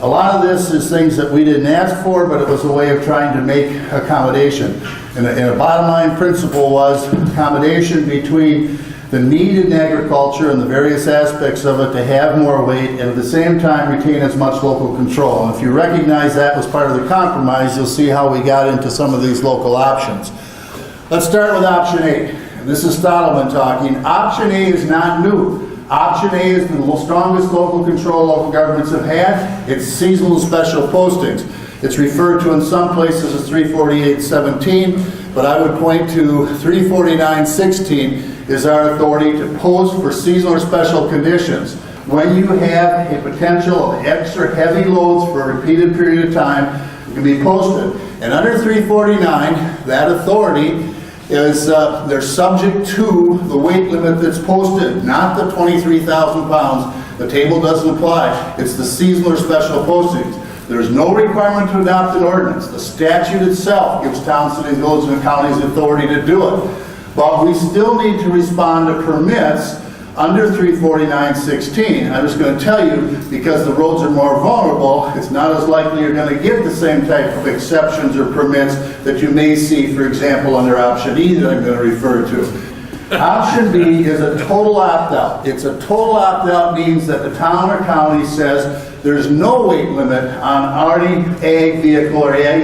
A lot of this is things that we didn't ask for, but it was a way of trying to make accommodation. And a bottom line principle was accommodation between the need in agriculture and the various aspects of it to have more weight and at the same time retain as much local control. And if you recognize that was part of the compromise, you'll see how we got into some of these local options. Let's start with option A. And this is Stottleman talking. Option A is not new. Option A is the strongest local control local governments have had. It's seasonal special postings. It's referred to in some places as 348.17, but I would point to 349.16 is our authority to post for seasonal or special conditions. When you have a potential of extra heavy loads for a repeated period of time, it can be posted. And under 349, that authority is they're subject to the weight limit that's posted, not the 23,000 pounds. The table doesn't apply. It's the seasonal or special postings. There's no requirement to adopt an ordinance. The statute itself gives towns, cities, villages, and counties the authority to do it. But we still need to respond to permits under 349.16. I'm just going to tell you, because the roads are more vulnerable, it's not as likely you're going to get the same type of exceptions or permits that you may see, for example, under option E that I'm going to refer to. Option B is a total opt-out. It's a total opt-out means that the town or county says there's no weight limit on any ag vehicle or ag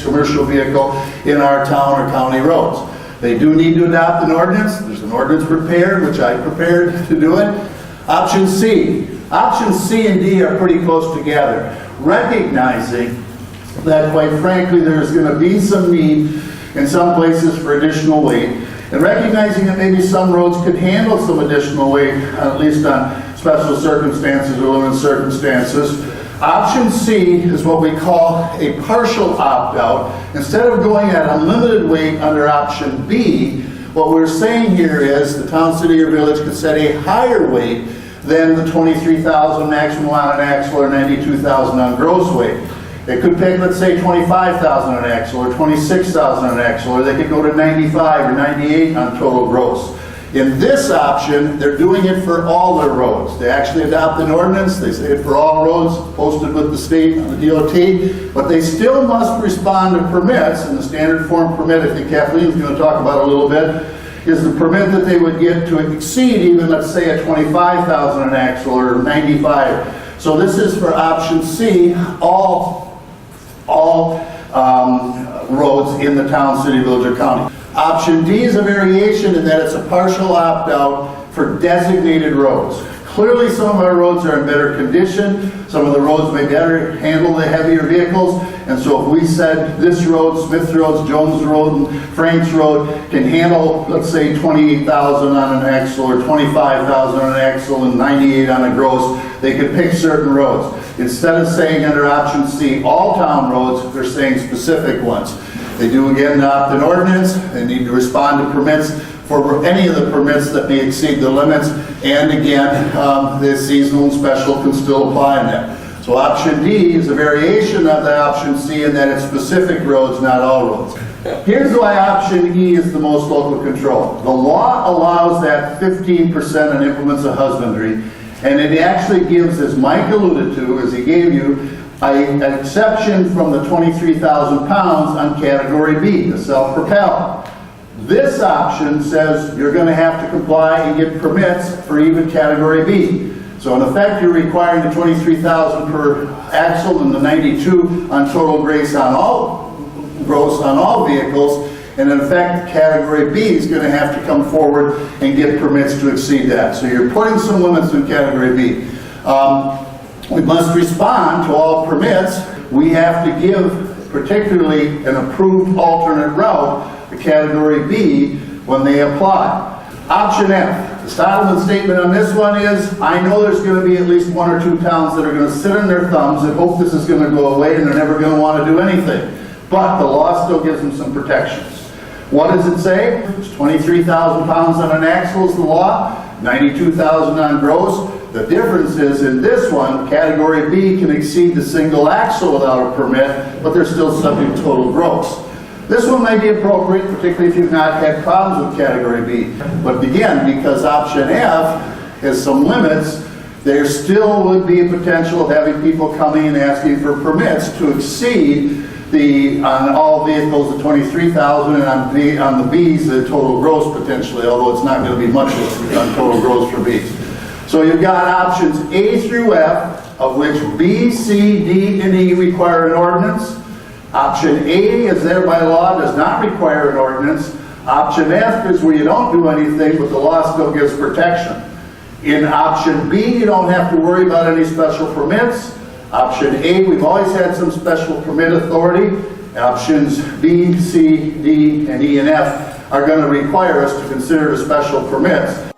commercial vehicle in our town or county roads. They do need to adopt an ordinance. There's an ordinance prepared, which I prepared to do it. Option C. Options C and D are pretty close together, recognizing that, quite frankly, there's going to be some need in some places for additional weight, and recognizing that maybe some roads could handle some additional weight, at least on special circumstances or limited circumstances. Option C is what we call a partial opt-out. Instead of going at unlimited weight under option B, what we're saying here is the town, city, or village could set a higher weight than the 23,000 maximum on an axle or 92,000 on gross weight. They could pick, let's say, 25,000 on an axle or 26,000 on an axle, or they could go to 95 or 98 on total gross. In this option, they're doing it for all their roads. They actually adopt an ordinance. They say it for all roads, posted with the state on the DOT, but they still must respond to permits, and the standard form permit, I think Kathleen's going to talk about a little bit, is the permit that they would get to exceed even, let's say, a 25,000 an axle or 95. So this is for option C, all roads in the town, city, village, or county. Option D is a variation in that it's a partial opt-out for designated roads. Clearly some of our roads are in better condition. Some of the roads may better handle the heavier vehicles. And so if we said this road, Smith Road, Jones Road, and Franks Road can handle, let's say, 28,000 on an axle or 25,000 on an axle and 98 on a gross, they could pick certain roads. Instead of saying under option C, all town roads, they're saying specific ones. They do again adopt an ordinance. They need to respond to permits for any of the permits that may exceed the limits. And again, the seasonal and special can still apply in that. So option D is a variation of the option C in that it's specific roads, not all roads. Here's why option E is the most local control. The law allows that 15% on implements of husbandry, and it actually gives, as Mike alluded to, as he gave you, an exception from the 23,000 pounds on category B, the self-propelled. This option says you're going to have to comply and get permits for even category B. So in effect, you're requiring the 23,000 per axle and the 92 on total gross on all vehicles. And in effect, category B is going to have to come forward and get permits to exceed that. So you're putting some limits in category B. We must respond to all permits. We have to give, particularly an approved alternate route, the category B, when they apply. Option F. The Stottleman statement on this one is, I know there's going to be at least one or two towns that are going to sit on their thumbs and hope this is going to go away and they're never going to want to do anything. But the law still gives them some protections. What does it say? It's 23,000 pounds on an axle is the law, 92,000 on gross. The difference is in this one, category B can exceed the single axle without a permit, but they're still subject to total gross. This one may be appropriate, particularly if you've not had problems with category B. But again, because option F has some limits, there still would be a potential of having people coming and asking for permits to exceed on all vehicles, the 23,000, and on the Bs, the total gross potentially, although it's not going to be much on total gross for Bs. So you've got options A through F, of which B, C, D, and E require an ordinance. Option A is there by law, does not require an ordinance. Option F is where you don't do anything, but the law still gives protection. In option B, you don't have to worry about any special permits. Option A, we've always had some special permit authority. Options B, C, D, and E, and F are going to require us to consider the special permits.